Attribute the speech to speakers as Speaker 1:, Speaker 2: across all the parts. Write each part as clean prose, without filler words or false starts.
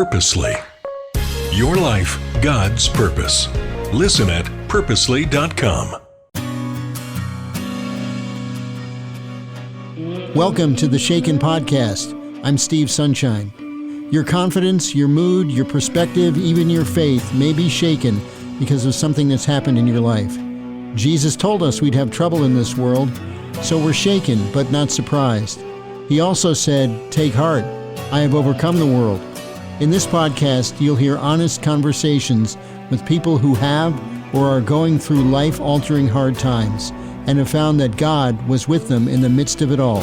Speaker 1: Purposely. Your life, God's purpose. Listen at purposely.com.
Speaker 2: Welcome to the Shaken Podcast. I'm Steve Sunshine. Your confidence, your mood, your perspective, even your faith may be shaken because of something that's happened in your life. Jesus told us we'd have trouble in this world, so we're shaken but not surprised. He also said, "Take heart, I have overcome the world." In this podcast, you'll hear honest conversations with people who have or are going through life-altering hard times and have found that God was with them in the midst of it all.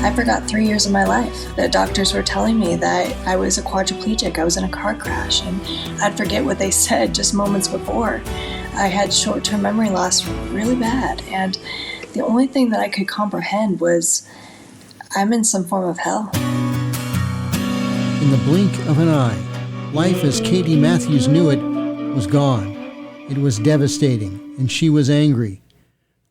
Speaker 3: I forgot 3 years of my life. The doctors were telling me that I was a quadriplegic. I was in a car crash, and I'd forget what they said just moments before. I had short-term memory loss really bad, and the only thing that I could comprehend was I'm in some form of hell.
Speaker 2: In the blink of an eye, life as Katie Matthews knew it was gone. It was devastating, and she was angry.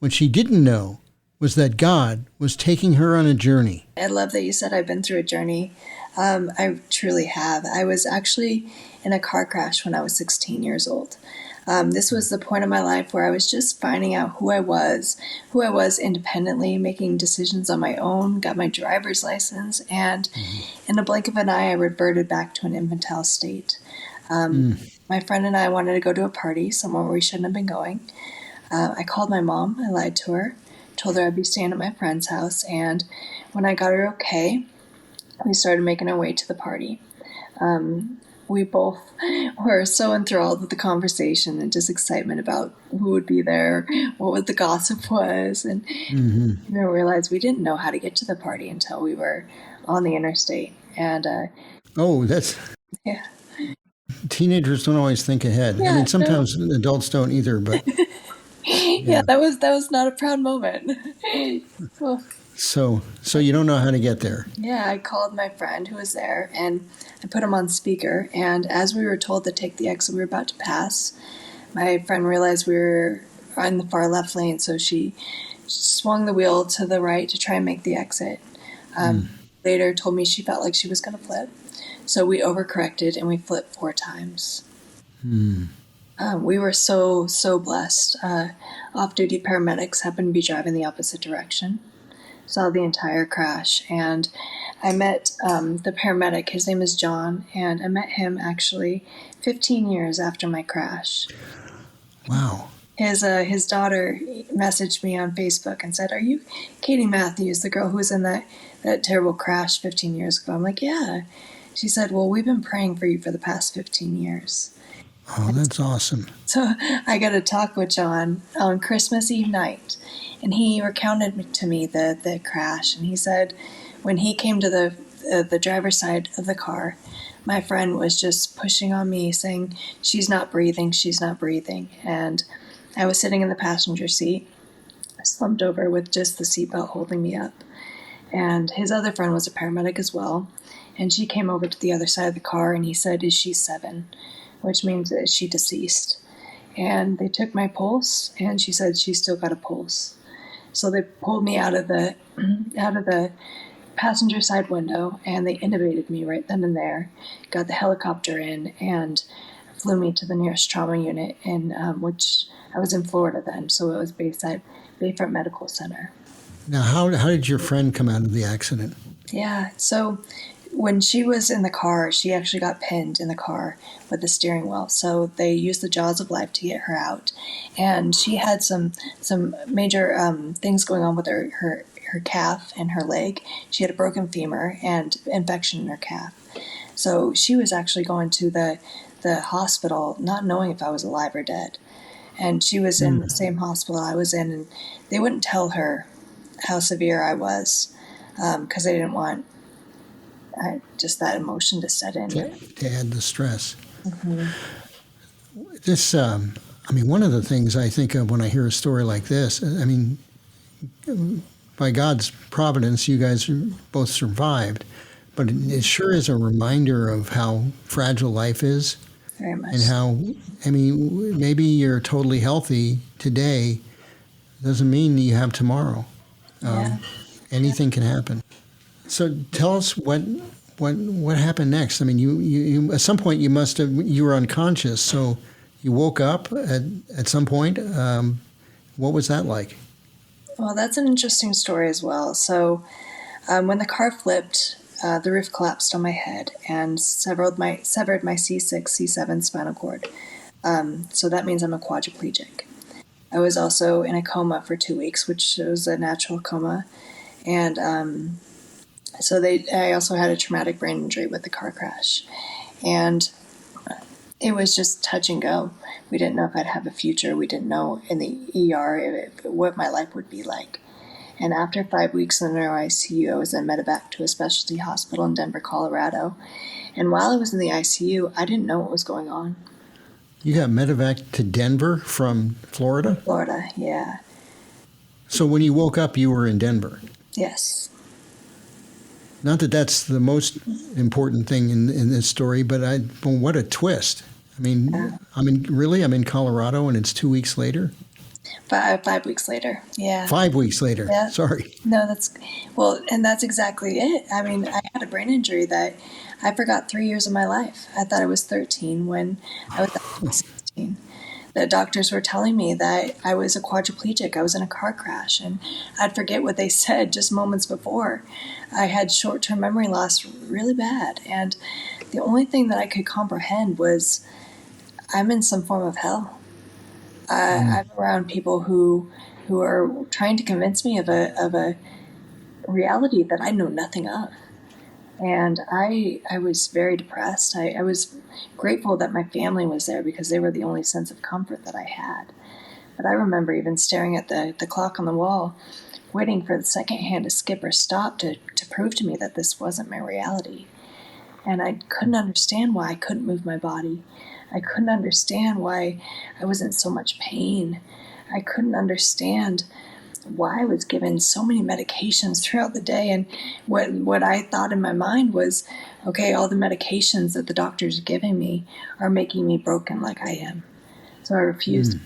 Speaker 2: What she didn't know was that God was taking her on a journey.
Speaker 3: I love that you said I've been through a journey. I truly have. I was actually in a car crash when I was 16 years old. This was the point of my life where I was just finding out who I was independently, making decisions on my own, got my driver's license, and in a blink of an eye, I reverted back to an infantile state. My friend and I wanted to go to a party somewhere where we shouldn't have been going. I called my mom. I lied to her, told her I'd be staying at my friend's house, and when I got her okay, we started making our way to the party. We both were so enthralled with the conversation and just excitement about who would be there, what the gossip was, and we realized we didn't know how to get to the party until we were on the interstate. And
Speaker 2: yeah. Teenagers don't always think ahead.
Speaker 3: Yeah,
Speaker 2: I mean, sometimes adults don't either, but
Speaker 3: yeah, that was not a proud moment. Well,
Speaker 2: So you don't know how to get there.
Speaker 3: yeah, I called my friend who was there, and I put him on speaker, and as we were told to take the exit we were about to pass, my friend realized we were in the far left lane, so she swung the wheel to the right to try and make the exit. Later told me she felt like she was going to flip, so we overcorrected and we flipped 4 times. We were so blessed. Off-duty paramedics happened to be driving the opposite direction. Saw the entire crash, and I met the paramedic. His name is John, and I met him actually 15 years after my crash.
Speaker 2: Wow.
Speaker 3: His daughter messaged me on Facebook and said, "Are you Katie Matthews, the girl who was in that terrible crash 15 years ago?" I'm like, "Yeah." She said, "Well, we've been praying for you for the past 15 years.
Speaker 2: Oh, that's awesome.
Speaker 3: So I got to talk with John on Christmas Eve night, and he recounted to me the crash. And he said when he came to the driver's side of the car, my friend was just pushing on me, saying, she's not breathing. And I was sitting in the passenger seat, slumped over with just the seatbelt holding me up. And his other friend was a paramedic as well. And she came over to the other side of the car, and he said, "Is she 7?" Which means that she deceased. And they took my pulse, and she said she still got a pulse. So they pulled me out of the passenger side window, and they intubated me right then and there. Got the helicopter in and flew me to the nearest trauma unit, in which I was in Florida then, so it was based at Bayfront Medical Center.
Speaker 2: Now, how did your friend come out of the accident?
Speaker 3: Yeah, so when she was in the car, she actually got pinned in the car with the steering wheel. So they used the jaws of life to get her out. And she had some major things going on with her calf and her leg. She had a broken femur and infection in her calf. So she was actually going to the hospital not knowing if I was alive or dead. And she was in the same hospital I was in, and they wouldn't tell her how severe I was because they didn't want just that emotion to set in.
Speaker 2: To add the stress. This, one of the things I think of when I hear a story like this, by God's providence, you guys both survived, but it sure is a reminder of how fragile life is.
Speaker 3: Very much.
Speaker 2: And how, maybe you're totally healthy today, doesn't mean you have tomorrow.
Speaker 3: Yeah.
Speaker 2: Anything can happen. So tell us what happened next. I mean, you at some point you were unconscious, so you woke up at some point. What was that like?
Speaker 3: Well, that's an interesting story as well. So when the car flipped, the roof collapsed on my head and severed my C6, C7 spinal cord. So that means I'm a quadriplegic. I was also in a coma for 2 weeks, which was a natural coma. And I also had a traumatic brain injury with the car crash. And it was just touch and go. We didn't know if I'd have a future. We didn't know in the ER what my life would be like. And after 5 weeks in the neuro ICU, I was then medevac to a specialty hospital in Denver, Colorado. And while I was in the ICU, I didn't know what was going on.
Speaker 2: You got medevac to Denver from Florida?
Speaker 3: Florida, yeah.
Speaker 2: So when you woke up, you were in Denver?
Speaker 3: Yes.
Speaker 2: Not that that's the most important thing in this story, but what a twist. I mean, yeah. I'm in Colorado and it's 2 weeks later?
Speaker 3: 5 weeks later, yeah.
Speaker 2: 5 weeks later,
Speaker 3: yeah.
Speaker 2: Sorry.
Speaker 3: No, and that's exactly it. I mean, I had a brain injury that I forgot 3 years of my life. I thought I was 13 when I was 16. The doctors were telling me that I was a quadriplegic. I was in a car crash, and I'd forget what they said just moments before. I had short-term memory loss really bad, and the only thing that I could comprehend was I'm in some form of hell. I'm around people who are trying to convince me of a reality that I know nothing of. And I was very depressed. I was grateful that my family was there because they were the only sense of comfort that I had. But I remember even staring at the clock on the wall, waiting for the second hand to skip or stop to prove to me that this wasn't my reality. And I couldn't understand why I couldn't move my body. I couldn't understand why I was in so much pain. I couldn't understand why I was given so many medications throughout the day. And what I thought in my mind was, okay, all the medications that the doctors are giving me are making me broken like I am. So I refused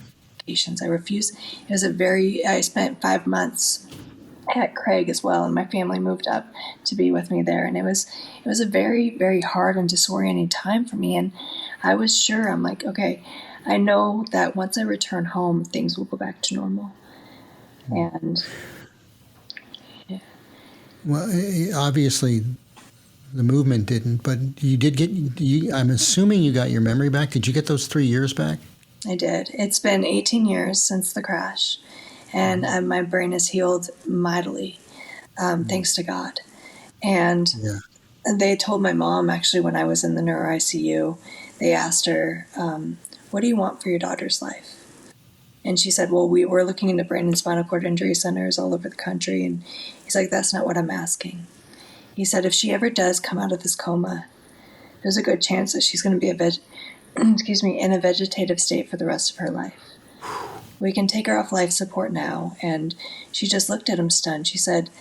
Speaker 3: medications. I refused. I spent 5 months at Craig as well, and my family moved up to be with me there. And it was a very, very hard and disorienting time for me. And I was sure, I'm like, okay, I know that once I return home, things will go back to normal. And yeah.
Speaker 2: Well, obviously the movement didn't, but you did I'm assuming you got your memory back. Did you get those 3 years back?
Speaker 3: I did. It's been 18 years since the crash, and my brain has healed mightily, thanks to God. And they told my mom, actually, when I was in the neuro ICU, they asked her, what do you want for your daughter's life? And she said, well, we were looking into brain and spinal cord injury centers all over the country. And he's like, that's not what I'm asking. He said, if she ever does come out of this coma, there's a good chance that she's going to be in a vegetative state for the rest of her life. We can take her off life support now. And she just looked at him stunned. She said,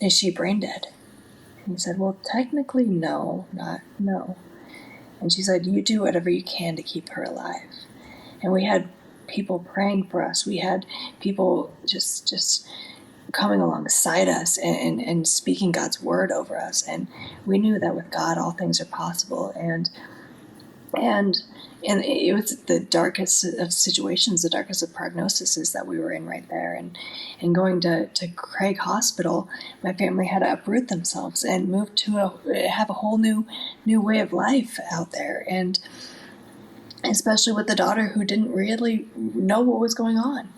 Speaker 3: is she brain dead? And he said, well, technically, no. And she said, you do whatever you can to keep her alive. And we had people praying for us. We had people just coming alongside us and speaking God's word over us. And we knew that with God, all things are possible. And it was the darkest of situations, the darkest of prognoses that we were in right there. And going to Craig Hospital, my family had to uproot themselves and move to have a whole new way of life out there. And especially with the daughter who didn't really know what was going on,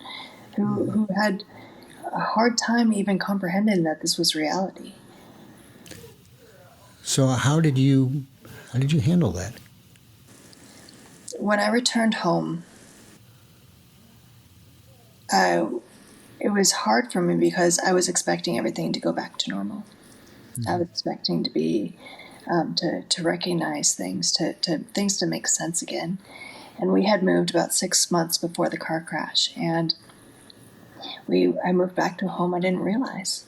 Speaker 3: who had a hard time even comprehending that this was reality.
Speaker 2: So how did you handle that?
Speaker 3: When I returned home, it was hard for me because I was expecting everything to go back to normal. I was expecting to be to recognize things, to things to make sense again. And we had moved about 6 months before the car crash, and I moved back to a home I didn't realize.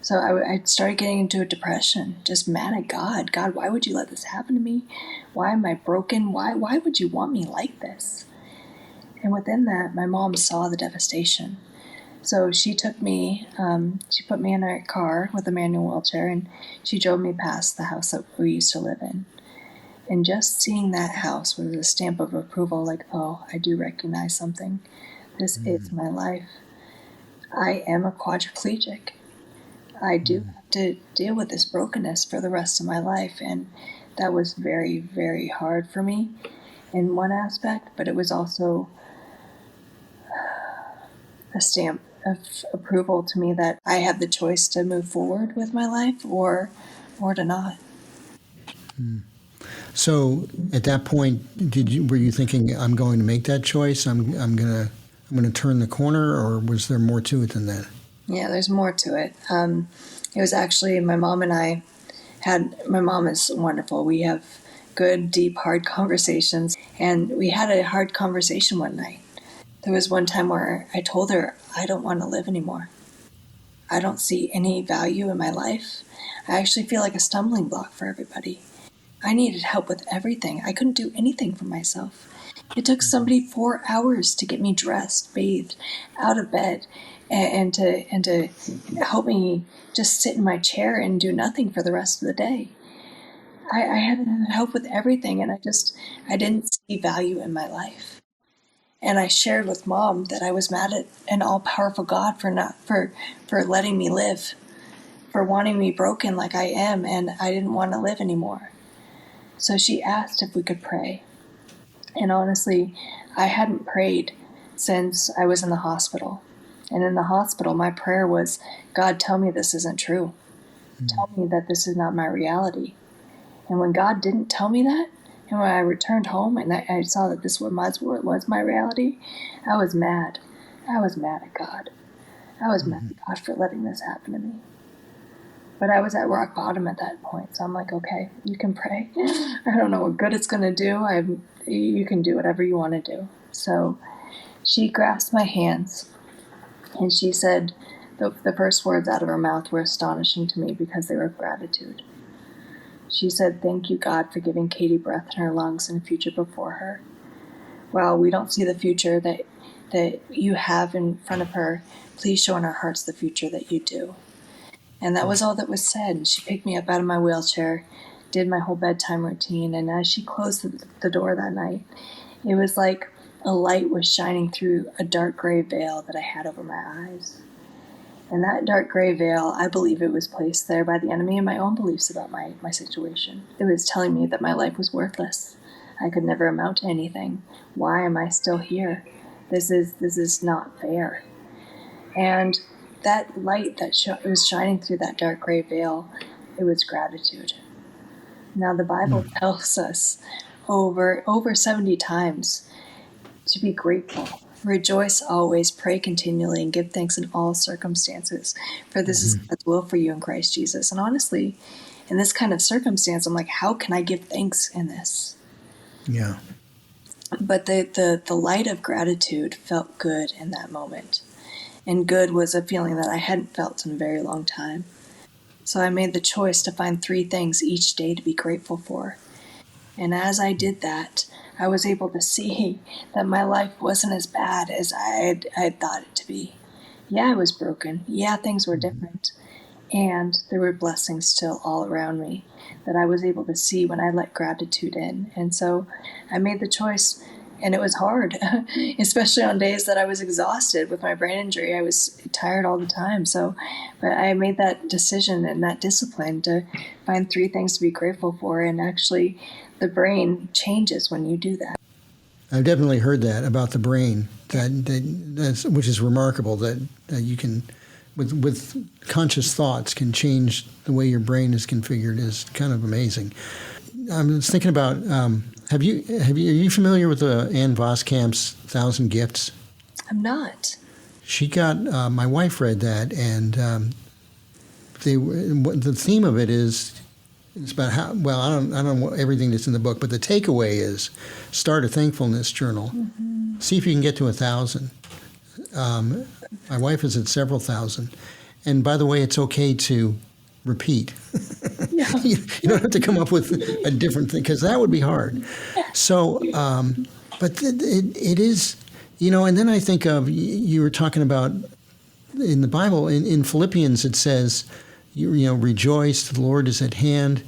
Speaker 3: So I started getting into a depression, just mad at God. God, why would you let this happen to me? Why am I broken? Why would you want me like this? And within that, my mom saw the devastation. So she took me, she put me in a car with a manual wheelchair, and she drove me past the house that we used to live in. And just seeing that house was a stamp of approval, like, oh, I do recognize something. This is my life. I am a quadriplegic. I do have to deal with this brokenness for the rest of my life. And that was very, very hard for me in one aspect, but it was also a stamp of approval to me that I have the choice to move forward with my life or to not.
Speaker 2: So at that point, were you thinking, I'm going to make that choice? I'm gonna turn the corner, or was there more to it than that?
Speaker 3: Yeah, there's more to it. It was actually my mom and I my mom is wonderful. We have good, deep, hard conversations. And we had a hard conversation one night. There was one time where I told her, I don't want to live anymore. I don't see any value in my life. I actually feel like a stumbling block for everybody. I needed help with everything. I couldn't do anything for myself. It took somebody 4 hours to get me dressed, bathed, out of bed, and to help me just sit in my chair and do nothing for the rest of the day. I had help with everything, and I didn't see value in my life. And I shared with Mom that I was mad at an all-powerful God for letting me live, for wanting me broken like I am, and I didn't want to live anymore. So she asked if we could pray. And honestly, I hadn't prayed since I was in the hospital. And in the hospital, my prayer was, God, tell me this isn't true. Tell me that this is not my reality. And when God didn't tell me that, and when I returned home and I saw that this was my reality, I was mad. I was mad at God. I was mad at God for letting this happen to me. But I was at rock bottom at that point. So I'm like, okay, you can pray. I don't know what good it's going to do. You can do whatever you want to do. So she grasped my hands and she said, the first words out of her mouth were astonishing to me because they were of gratitude. She said, thank you, God, for giving Katie breath in her lungs and a future before her. While we don't see the future that you have in front of her, please show in our hearts the future that you do. And that was all that was said. She picked me up out of my wheelchair, did my whole bedtime routine, and as she closed the door that night, it was like a light was shining through a dark gray veil that I had over my eyes. And that dark gray veil, I believe it was placed there by the enemy and my own beliefs about my situation. It was telling me that my life was worthless. I could never amount to anything. Why am I still here? This is not fair. And that light that was shining through that dark gray veil, it was gratitude. Now the Bible tells us over 70 times to be grateful. Rejoice always, pray continually, and give thanks in all circumstances, for this is God's will for you in Christ Jesus. And honestly, in this kind of circumstance, I'm like, how can I give thanks in this?
Speaker 2: Yeah.
Speaker 3: But the light of gratitude felt good in that moment. And good was a feeling that I hadn't felt in a very long time. So I made the choice to find 3 things each day to be grateful for. And as I did that, I was able to see that my life wasn't as bad as I had thought it to be. Yeah, I was broken. Yeah, things were different. And there were blessings still all around me that I was able to see when I let gratitude in. And so I made the choice, and it was hard, especially on days that I was exhausted with my brain injury. I was tired all the time. But I made that decision and that discipline to find 3 things to be grateful for. And actually, the brain changes when you do that.
Speaker 2: I've definitely heard that about the brain, that's, which is remarkable, that you can, with conscious thoughts, can change the way your brain is configured. Is kind of amazing. I was thinking about, are you familiar with Anne Voskamp's 1,000 Gifts?
Speaker 3: I'm not.
Speaker 2: She got, my wife read that, and the theme of it is, it's about how, well, I don't know everything that's in the book, but the takeaway is start a thankfulness journal. Mm-hmm. See if you can get to 1,000. My wife is at several thousand. And by the way, it's okay to repeat. Yeah. you don't have to come up with a different thing, because that would be hard. So, but it is, and then I think of, you were talking about in the Bible, in Philippians, it says, rejoice, the Lord is at hand.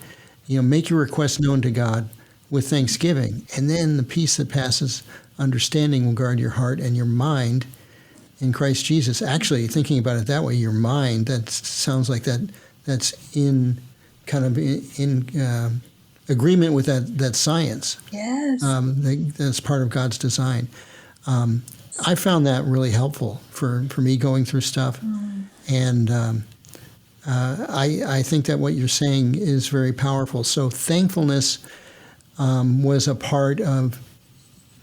Speaker 2: Make your request known to God with thanksgiving. And then the peace that passes understanding will guard your heart and your mind in Christ Jesus. Actually, thinking about it that way, your mind, that sounds like that's in kind of in agreement with that science.
Speaker 3: Yes.
Speaker 2: That's part of God's design. I found that really helpful for me going through stuff. And I think that what you're saying is very powerful. So thankfulness was a part of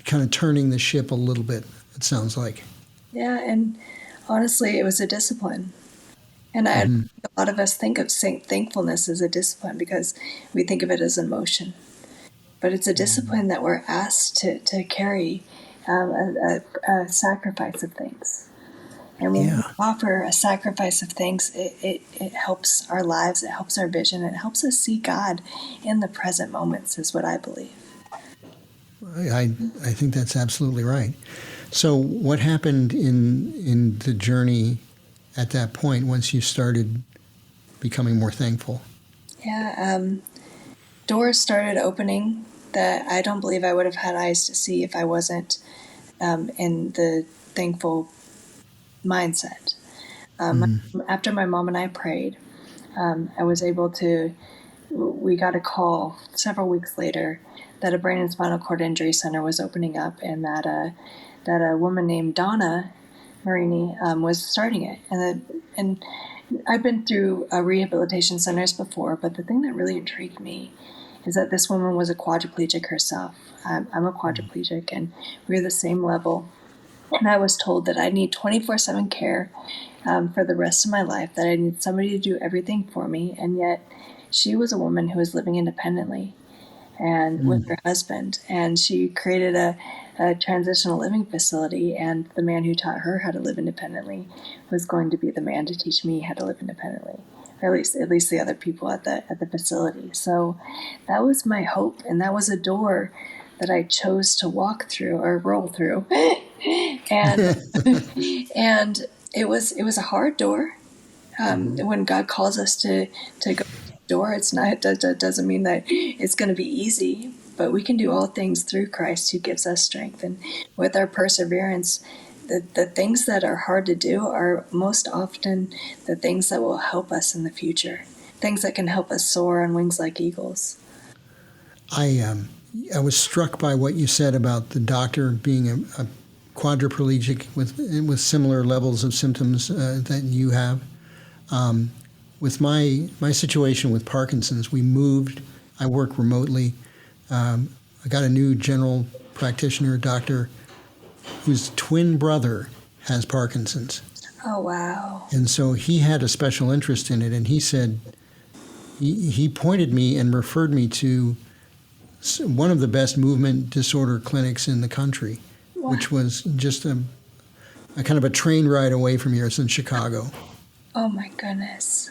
Speaker 2: kind of turning the ship a little bit, it sounds like.
Speaker 3: Yeah, and honestly, it was a discipline. And a lot of us think of thankfulness as a discipline because we think of it as an emotion. But it's a discipline that we're asked to carry a sacrifice of thanks. And when we offer a sacrifice of thanks, it helps our lives, it helps our vision, it helps us see God in the present moments, is what I believe.
Speaker 2: I think that's absolutely right. So what happened in the journey at that point once you started becoming more thankful?
Speaker 3: Yeah, doors started opening that I don't believe I would have had eyes to see if I wasn't in the thankful mindset. After my mom and I prayed, I was able to, we got a call several weeks later that a brain and spinal cord injury center was opening up, and that a woman named Donna Marini was starting it. And I've been through rehabilitation centers before, but the thing that really intrigued me is that this woman was a quadriplegic herself. I'm a quadriplegic, and we're the same level. And I was told that I need 24/7 care for the rest of my life, that I need somebody to do everything for me. And yet she was a woman who was living independently and with her husband. And she created a transitional living facility, and the man who taught her how to live independently was going to be the man to teach me how to live independently, or at least the other people at the facility. So that was my hope, and that was a door that I chose to walk through or roll through. And and it was a hard door. When God calls us to go through the door, it doesn't mean that it's going to be easy, but we can do all things through Christ who gives us strength. And with our perseverance, the things that are hard to do are most often the things that will help us in the future, things that can help us soar on wings like eagles.
Speaker 2: I was struck by what you said about the doctor being a quadriplegic with similar levels of symptoms that you have. With my situation with Parkinson's, we moved. I work remotely. I got a new general practitioner, doctor, whose twin brother has Parkinson's.
Speaker 3: Oh, wow.
Speaker 2: And so he had a special interest in it, and he said, he pointed me and referred me to one of the best movement disorder clinics in the country, wow, which was just a kind of a train ride away from here. It's in Chicago.
Speaker 3: Oh, my goodness.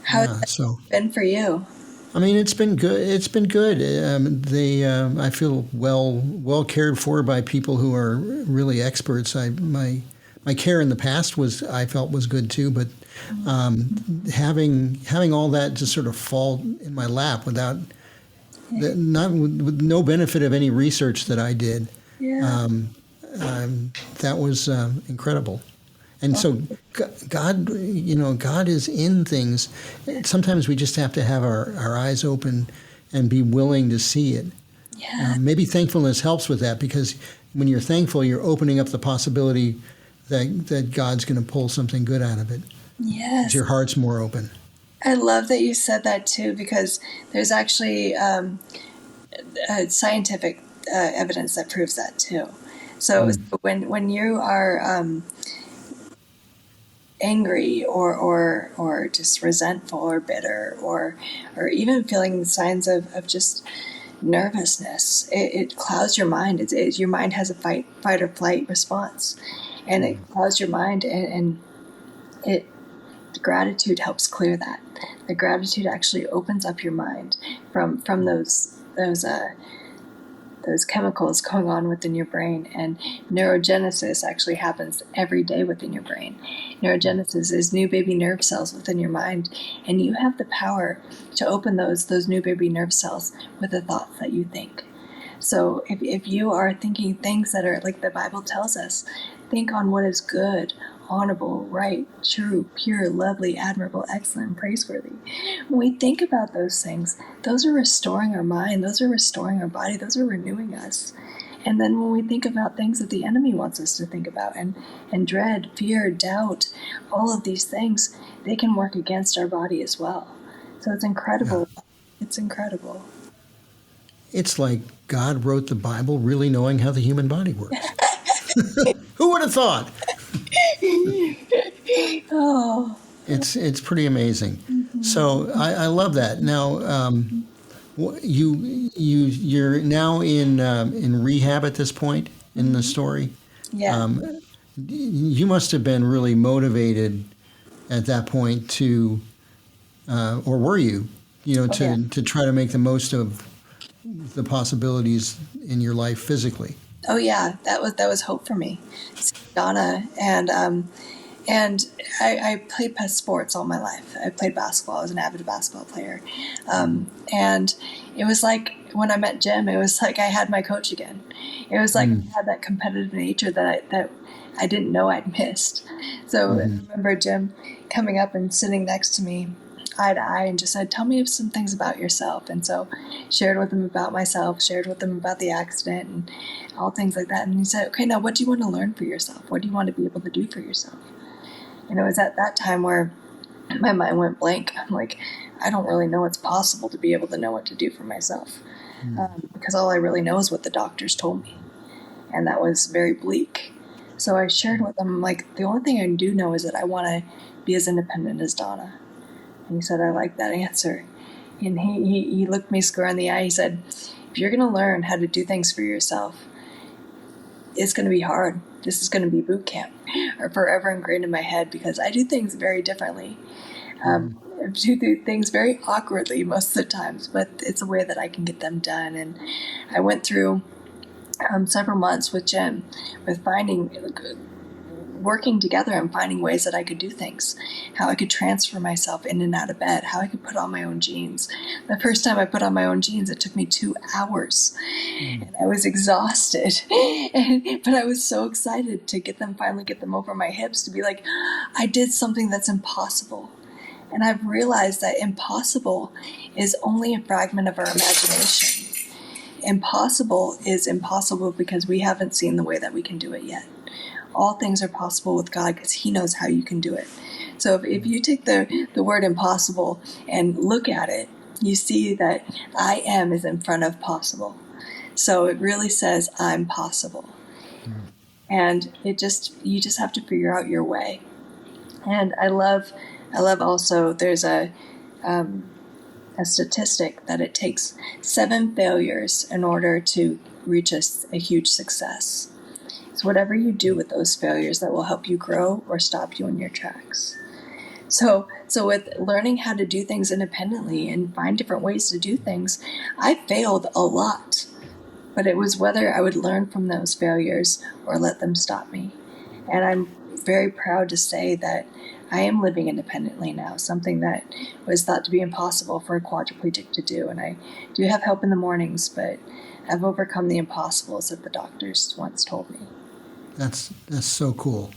Speaker 3: How has that been for you?
Speaker 2: I mean, it's been good. It's been good. I feel well cared for by people who are really experts. My care in the past I felt was good too, but having all that just sort of fall in my lap with no benefit of any research that I did.
Speaker 3: Yeah.
Speaker 2: That was incredible. And so God is in things. Sometimes we just have to have our eyes open and be willing to see it.
Speaker 3: Yeah.
Speaker 2: Maybe thankfulness helps with that, because when you're thankful, you're opening up the possibility that God's going to pull something good out of it.
Speaker 3: Yes.
Speaker 2: Your heart's more open.
Speaker 3: I love that you said that too, because there's actually scientific evidence that proves that too. So when you are angry or just resentful or bitter or even feeling signs of just nervousness, it clouds your mind. Your mind has a fight or flight response, and it clouds your mind, and gratitude helps clear that. The gratitude actually opens up your mind from those those chemicals going on within your brain. And neurogenesis actually happens every day within your brain. Neurogenesis is new baby nerve cells within your mind, and you have the power to open those new baby nerve cells with the thoughts that you think. So if you are thinking things that are like the Bible tells us, think on what is good, honorable, right, true, pure, lovely, admirable, excellent, praiseworthy. When we think about those things, those are restoring our mind, those are restoring our body, those are renewing us. And then when we think about things that the enemy wants us to think about, and dread, fear, doubt, all of these things, they can work against our body as well. So it's incredible.
Speaker 2: Yeah.
Speaker 3: It's incredible.
Speaker 2: It's like God wrote the Bible really knowing how the human body works. Who would have thought?
Speaker 3: Oh.
Speaker 2: It's pretty amazing. Mm-hmm. So I love that. Now, you're now in rehab at this point in the story.
Speaker 3: Yeah.
Speaker 2: You must have been really motivated at that point to, or were you, to try to make the most of the possibilities in your life physically.
Speaker 3: Oh yeah, that was hope for me, Donna, and I played sports all my life. I played basketball. I was an avid basketball player, and it was like when I met Jim, it was like I had my coach again. It was like I had that competitive nature that I didn't know I'd missed. So I remember Jim coming up and sitting next to me, eye to eye, and just said, "Tell me some things about yourself." And so shared with him about myself, shared with him about the accident and all things like that. And he said, "Okay, now what do you want to learn for yourself? What do you want to be able to do for yourself?" And it was at that time where my mind went blank. I'm like, I don't really know it's possible to be able to know what to do for myself, because all I really know is what the doctors told me. And that was very bleak. So I shared with him, like, the only thing I do know is that I want to be as independent as Donna. And he said, "I like that answer." And he looked me square in the eye. He said, "If you're going to learn how to do things for yourself, it's going to be hard. This is going to be boot camp," or forever ingrained in my head, because I do things very differently. I do things very awkwardly most of the times, but it's a way that I can get them done. And I went through several months with Jim, with working together and finding ways that I could do things, how I could transfer myself in and out of bed, how I could put on my own jeans. The first time I put on my own jeans, it took me 2 hours, and I was exhausted. But I was so excited to finally get them over my hips, to be like, I did something that's impossible. And I've realized that impossible is only a fragment of our imagination. Impossible is impossible because we haven't seen the way that we can do it yet. All things are possible with God because He knows how you can do it. So if you take the word impossible and look at it, you see that I am is in front of possible. So it really says I'm possible. And you just have to figure out your way. And I love also, there's a statistic that it takes 7 failures in order to reach a huge success. So whatever you do with those failures, that will help you grow or stop you in your tracks. So with learning how to do things independently and find different ways to do things, I failed a lot. But it was whether I would learn from those failures or let them stop me. And I'm very proud to say that I am living independently now, something that was thought to be impossible for a quadriplegic to do. And I do have help in the mornings, but I've overcome the impossibles that the doctors once told me.
Speaker 2: That's so cool.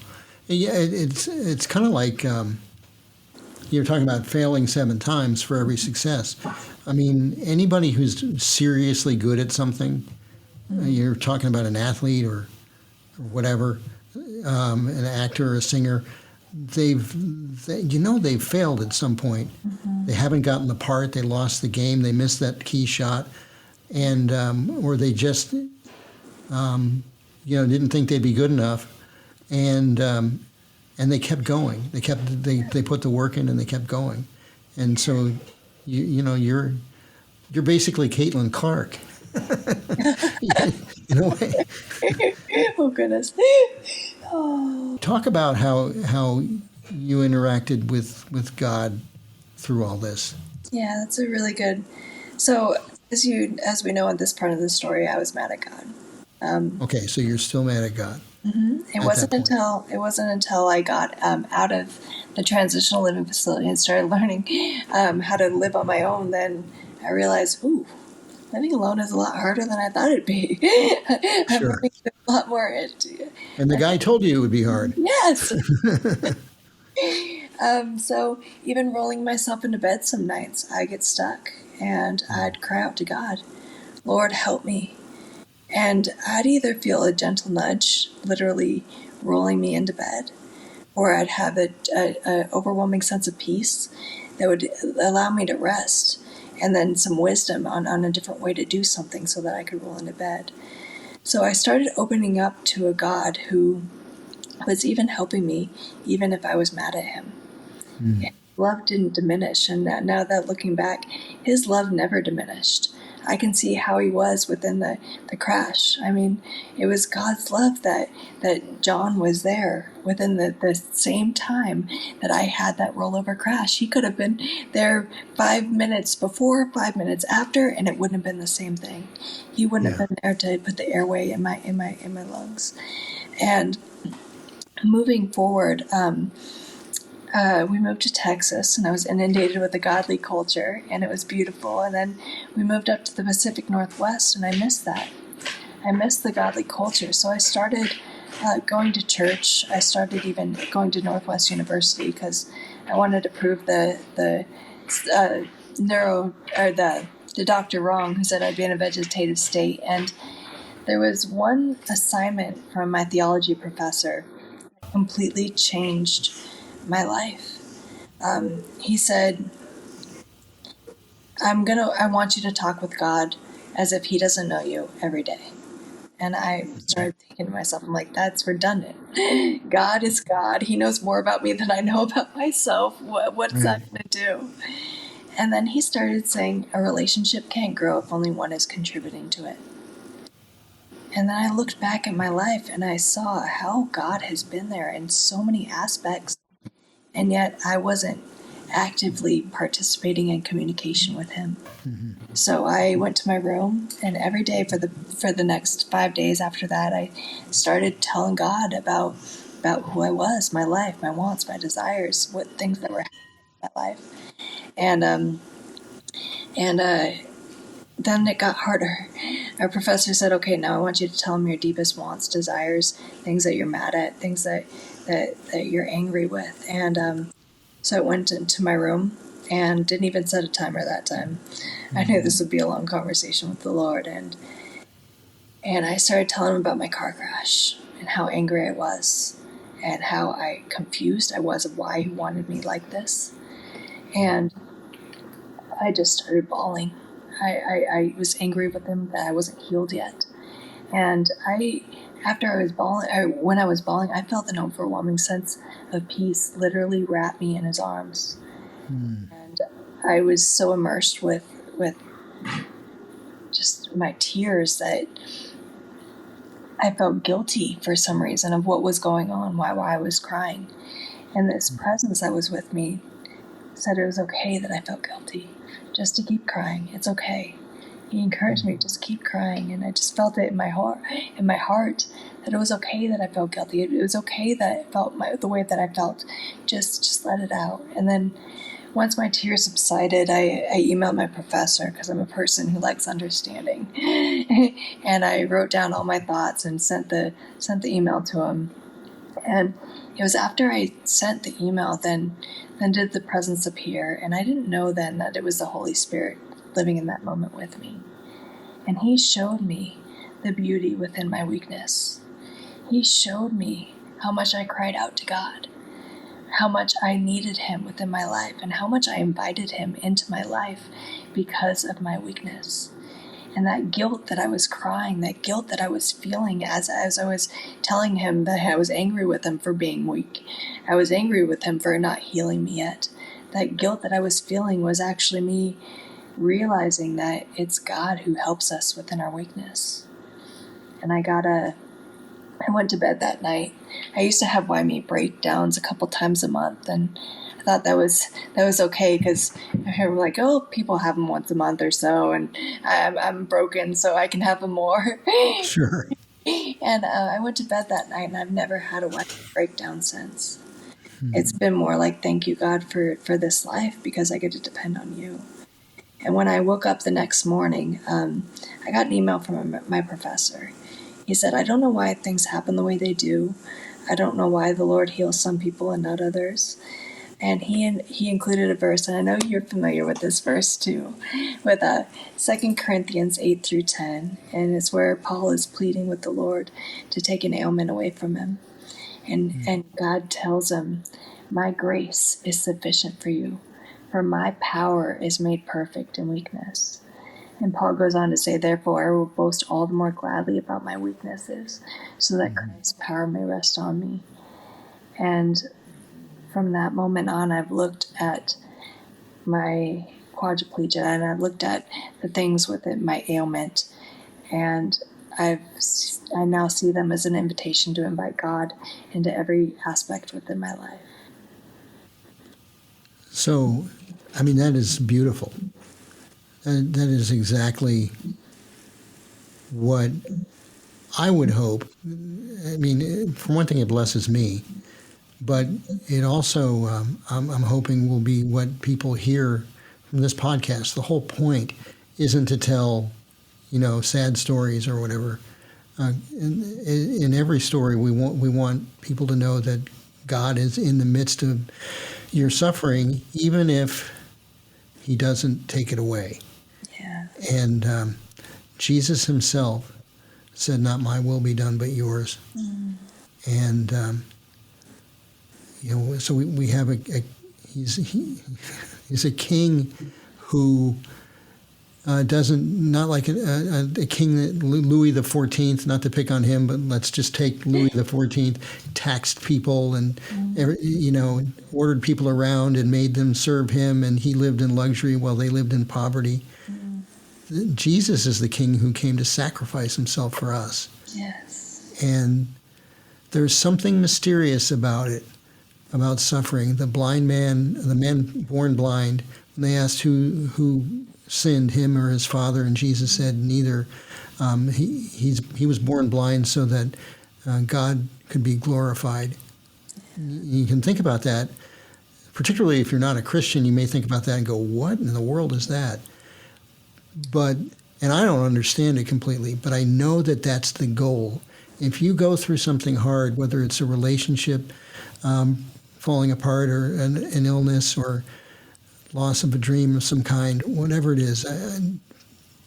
Speaker 2: Yeah, it's kind of like you're talking about failing 7 times for every success. I mean, anybody who's seriously good at something, you're talking about an athlete or whatever, an actor or a singer, they've failed at some point. They haven't gotten the part, they lost the game, they missed that key shot, and or they just didn't think they'd be good enough, and they kept going. They put the work in and they kept going, and so you're basically Caitlin Clark in a way.
Speaker 3: Oh goodness. Oh.
Speaker 2: Talk about how you interacted with God through all this.
Speaker 3: Yeah, that's a really good. So As we know in this part of the story, I was mad at God.
Speaker 2: Okay, so you're still mad at God.
Speaker 3: It
Speaker 2: At
Speaker 3: wasn't
Speaker 2: that point.
Speaker 3: until I got out of the transitional living facility and started learning how to live on my own, then I realized, ooh, living alone is a lot harder than I thought it'd be. I'm
Speaker 2: Sure.
Speaker 3: running a lot more.
Speaker 2: And the guy told you it would be hard.
Speaker 3: Yes. So even rolling myself into bed some nights, I get stuck and I'd cry out to God, Lord, help me. And I'd either feel a gentle nudge, literally rolling me into bed, or I'd have a overwhelming sense of peace that would allow me to rest, and then some wisdom on a different way to do something so that I could roll into bed. So I started opening up to a God who was even helping me, even if I was mad at him. Love didn't diminish, and now that looking back, his love never diminished. I can see how he was within the crash. I mean, it was God's love that John was there within the same time that I had that rollover crash. He could have been there 5 minutes before, 5 minutes after, and it wouldn't have been the same thing. He wouldn't have been there to put the airway in my lungs. And moving forward, we moved to Texas, and I was inundated with the godly culture, and it was beautiful. And then we moved up to the Pacific Northwest, and I missed that. I missed the godly culture. So I started going to church. I started even going to Northwest University because I wanted to prove the doctor wrong, who said I'd be in a vegetative state. And there was one assignment from my theology professor that completely changed my life. He said, I want you to talk with God as if he doesn't know you every day. And I started thinking to myself, I'm like, that's redundant. God is God. He knows more about me than I know about myself. What's that going to do? And then he started saying a relationship can't grow if only one is contributing to it. And then I looked back at my life and I saw how God has been there in so many aspects. And yet I wasn't actively participating in communication with him. So I went to my room, and every day for the next 5 days after that, I started telling God about who I was, my life, my wants, my desires, what things that were happening in my life. And then it got harder. Our professor said, okay, now I want you to tell him your deepest wants, desires, things that you're mad at, things that you're angry with. And so I went into my room and didn't even set a timer that time. I knew this would be a long conversation with the Lord. And I started telling him about my car crash and how angry I was and how confused I was of why he wanted me like this. And I just started bawling. I was angry with him that I wasn't healed yet. And when I was bawling, I felt an overwhelming sense of peace literally wrap me in his arms. And I was so immersed with just my tears that I felt guilty for some reason of what was going on, why I was crying. And this presence that was with me said it was okay that I felt guilty, just to keep crying. It's okay. He encouraged me, just keep crying. And I just felt it in my heart that it was okay that I felt guilty. It was okay that I felt the way that I felt. Just let it out. And then once my tears subsided, I emailed my professor because I'm a person who likes understanding. And I wrote down all my thoughts and sent the email to him. And it was after I sent the email then did the presence appear. And I didn't know then that it was the Holy Spirit living in that moment with me. And he showed me the beauty within my weakness. He showed me how much I cried out to God, how much I needed him within my life, and how much I invited him into my life because of my weakness. And that guilt that I was crying, that guilt that I was feeling as I was telling him that I was angry with him for being weak, I was angry with him for not healing me yet. That guilt that I was feeling was actually me realizing that it's God who helps us within our weakness. And I got a I went to bed that night. I used to have white meat breakdowns a couple times a month, and I thought that was okay because I heard like, oh, people have them once a month or so, and I'm broken, so I can have them more.
Speaker 2: Sure.
Speaker 3: And I went to bed that night, and I've never had a white meat breakdown since. It's been more like, thank you, God, for this life because I get to depend on you. And when I woke up the next morning, I got an email from my professor. He said, I don't know why things happen the way they do. I don't know why the Lord heals some people and not others. And he included a verse, and I know you're familiar with this verse too, with 2 Corinthians 8 through 10. And it's where Paul is pleading with the Lord to take an ailment away from him. And God tells him, my grace is sufficient for you, for my power is made perfect in weakness. And Paul goes on to say, therefore, I will boast all the more gladly about my weaknesses, so that Christ's power may rest on me. And from that moment on, I've looked at my quadriplegia, and I've looked at the things within my ailment, and I now see them as an invitation to invite God into every aspect within my life.
Speaker 2: So, I mean, that is beautiful. That is exactly what I would hope. I mean, for one thing, it blesses me, but it also, I'm hoping, will be what people hear from this podcast. The whole point isn't to tell, sad stories or whatever. In every story, we want people to know that God is in the midst of your suffering, even if He doesn't take it away.
Speaker 3: Yeah.
Speaker 2: And Jesus Himself said, "Not my will be done, but yours." And so we have he's a king who not like a king that Louis XIV, not to pick on him, but let's just take Louis XIV, taxed people and ordered people around and made them serve him, and he lived in luxury while they lived in poverty. Jesus is the king who came to sacrifice himself for us.
Speaker 3: Yes.
Speaker 2: And there's something mysterious about it, about suffering. The man born blind, when they asked who sinned, him or his father, and Jesus said neither. He was born blind so that God could be glorified. You can think about that, particularly if you're not a Christian. You may think about that and go, "What in the world is that?" And I don't understand it completely, but I know that that's the goal. If you go through something hard, whether it's a relationship falling apart or an illness or loss of a dream of some kind, whatever it is,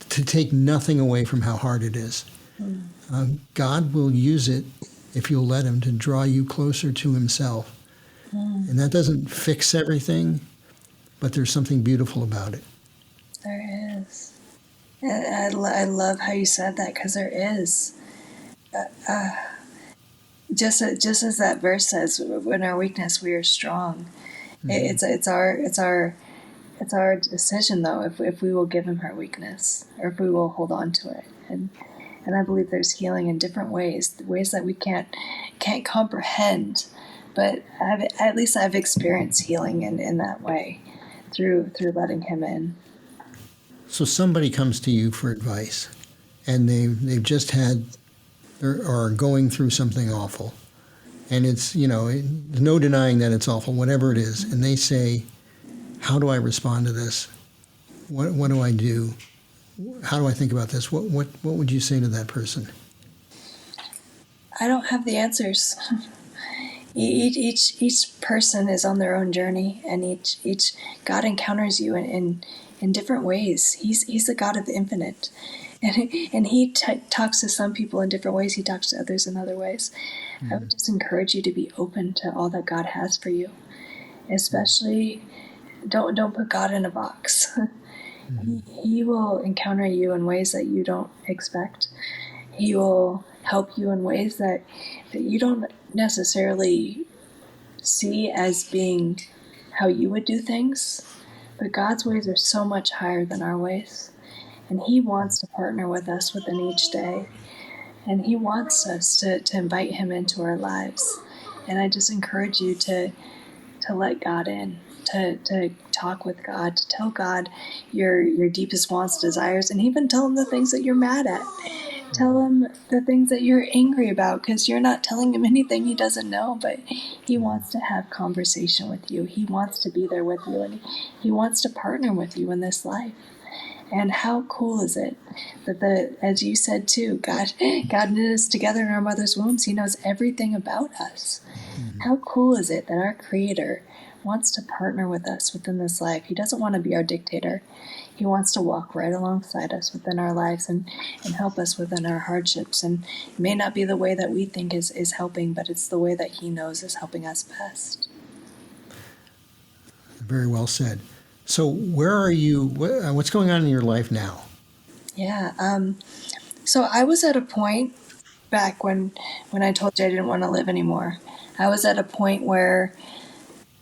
Speaker 2: to take nothing away from how hard it is. God will use it, if you'll let Him, to draw you closer to Himself. And that doesn't fix everything, but there's something beautiful about it.
Speaker 3: There is. And I love how you said that, because there is. Just as that verse says, "In our weakness we are strong." It's our decision, though, if we will give Him our weakness, or if we will hold on to it. And I believe there's healing in different ways that we can't comprehend. But at least I've experienced healing in that way through letting Him in.
Speaker 2: So somebody comes to you for advice, and they've just had or are going through something awful, and it's there's no denying that it's awful, whatever it is, and they say, "How do I respond to this? What do I do? How do I think about this?" What would you say to that person?
Speaker 3: I don't have the answers. Each person is on their own journey, and each God encounters you in different ways. He's the God of the infinite, and He talks to some people in different ways. He talks to others in other ways. I would just encourage you to be open to all that God has for you. Especially, don't put God in a box. He will encounter you in ways that you don't expect. He will help you in ways that you don't necessarily see as being how you would do things. But God's ways are so much higher than our ways. And He wants to partner with us within each day. And he wants us to invite him into our lives. And I just encourage you to let God in, to talk with God, to tell God your deepest wants, desires, and even tell him the things that you're mad at. Tell him the things that you're angry about, because you're not telling him anything he doesn't know, but he wants to have conversation with you. He wants to be there with you, and he wants to partner with you in this life. And how cool is it that as you said too, God knit us together in our mother's wombs. He knows everything about us. How cool is it that our Creator wants to partner with us within this life? He doesn't want to be our dictator. He wants to walk right alongside us within our lives and help us within our hardships. And it may not be the way that we think is helping, but it's the way that he knows is helping us best.
Speaker 2: Very well said. So where are you? What's going on in your life now?
Speaker 3: Yeah. So I was at a point back when I told you I didn't want to live anymore. I was at a point where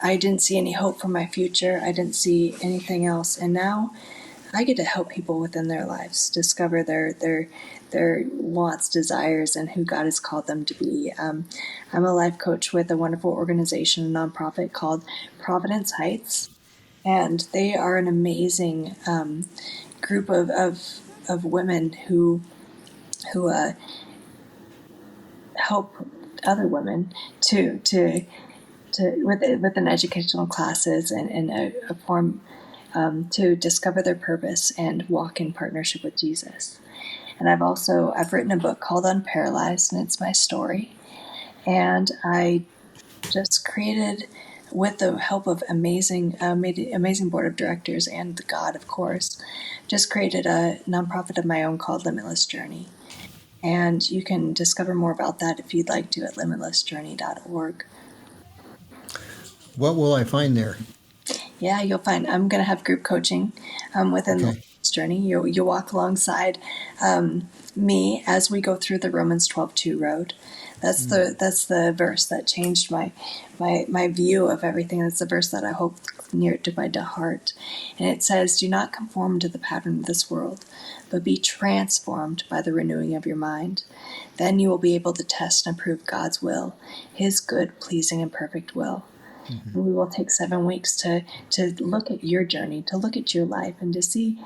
Speaker 3: I didn't see any hope for my future. I didn't see anything else. And now I get to help people within their lives discover their wants, desires, and who God has called them to be. I'm a life coach with a wonderful organization, a nonprofit called Providence Heights. And they are an amazing group of women who help other women to within educational classes and a form to discover their purpose and walk in partnership with Jesus. And I've written a book called Unparalyzed, and it's my story. And I just created, with the help of amazing board of directors and God, of course, just created a nonprofit of my own called Limitless Journey. And you can discover more about that if you'd like to at limitlessjourney.org.
Speaker 2: What will I find there?
Speaker 3: Yeah, you'll find I'm going to have group coaching within the journey. You'll walk alongside me as we go through the Romans 12:2 road. That's the verse that changed my view of everything. That's the verse that I hold near to my heart. And it says, "Do not conform to the pattern of this world, but be transformed by the renewing of your mind. Then you will be able to test and approve God's will, his good, pleasing, and perfect will." Mm-hmm. We will take 7 weeks to look at your journey, to look at your life, and to see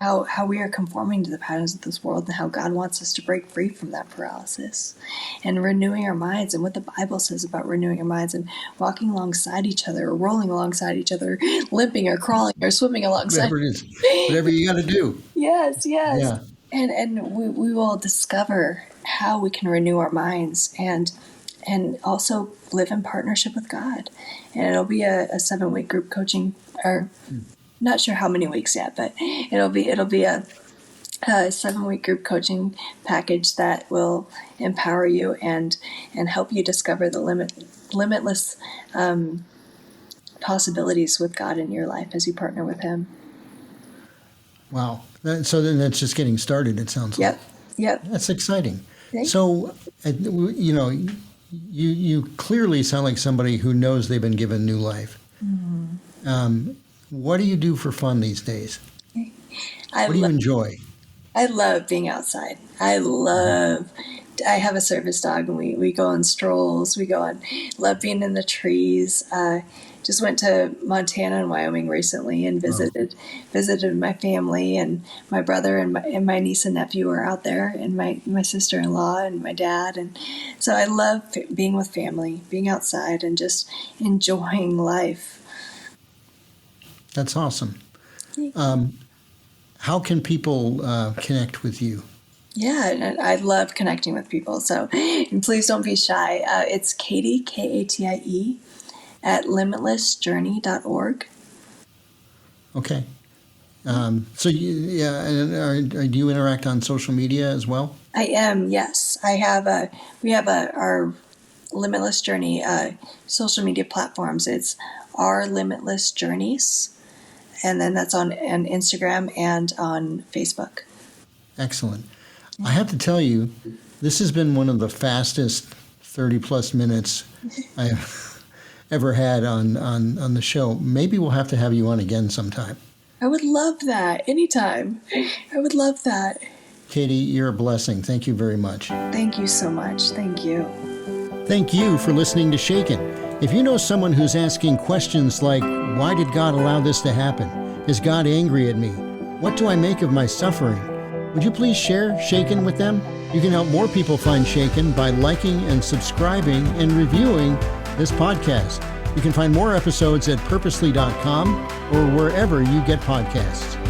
Speaker 3: how we are conforming to the patterns of this world, and how God wants us to break free from that paralysis, and renewing our minds, and what the Bible says about renewing our minds, and walking alongside each other, or rolling alongside each other, limping or crawling or swimming alongside.
Speaker 2: Whatever it is, whatever you got to do.
Speaker 3: Yes.
Speaker 2: Yeah.
Speaker 3: And we will discover how we can renew our minds and also live in partnership with God. And it'll be a 7-week group coaching, or not sure how many weeks yet, but it'll be a 7-week group coaching package that will empower you and help you discover the limitless possibilities with God in your life as you partner with him.
Speaker 2: Wow. So then that's just getting started, it sounds like.
Speaker 3: Yep.
Speaker 2: That's exciting.
Speaker 3: Thanks.
Speaker 2: So, you clearly sound like somebody who knows they've been given new life. Mm-hmm. What do you do for fun these days? What do you enjoy?
Speaker 3: I love being outside. I have a service dog, and we go on strolls. Love being in the trees. Just went to Montana and Wyoming recently and visited my family, and my brother and my niece and nephew are out there, and my sister-in-law and my dad. And so I love being with family, being outside, and just enjoying life.
Speaker 2: That's awesome. How can people connect with you?
Speaker 3: Yeah, and I love connecting with people. So please don't be shy. It's Katie, Katie, at limitlessjourney.org. Okay.
Speaker 2: So do you interact on social media as well?
Speaker 3: I am, yes. We have our Limitless Journey social media platforms. It's our Limitless Journeys, and then that's on Instagram and on Facebook.
Speaker 2: Excellent. I have to tell you, this has been one of the fastest 30-plus minutes I have ever had on the show. Maybe we'll have to have you on again sometime.
Speaker 3: I would love that. Anytime. I would love that.
Speaker 2: Katie, you're a blessing. Thank you very much.
Speaker 3: Thank you so much. Thank you.
Speaker 2: Thank you for listening to Shaken. If you know someone who's asking questions like, why did God allow this to happen? Is God angry at me? What do I make of my suffering? Would you please share Shaken with them? You can help more people find Shaken by liking and subscribing and reviewing this podcast. You can find more episodes at purposely.com or wherever you get podcasts.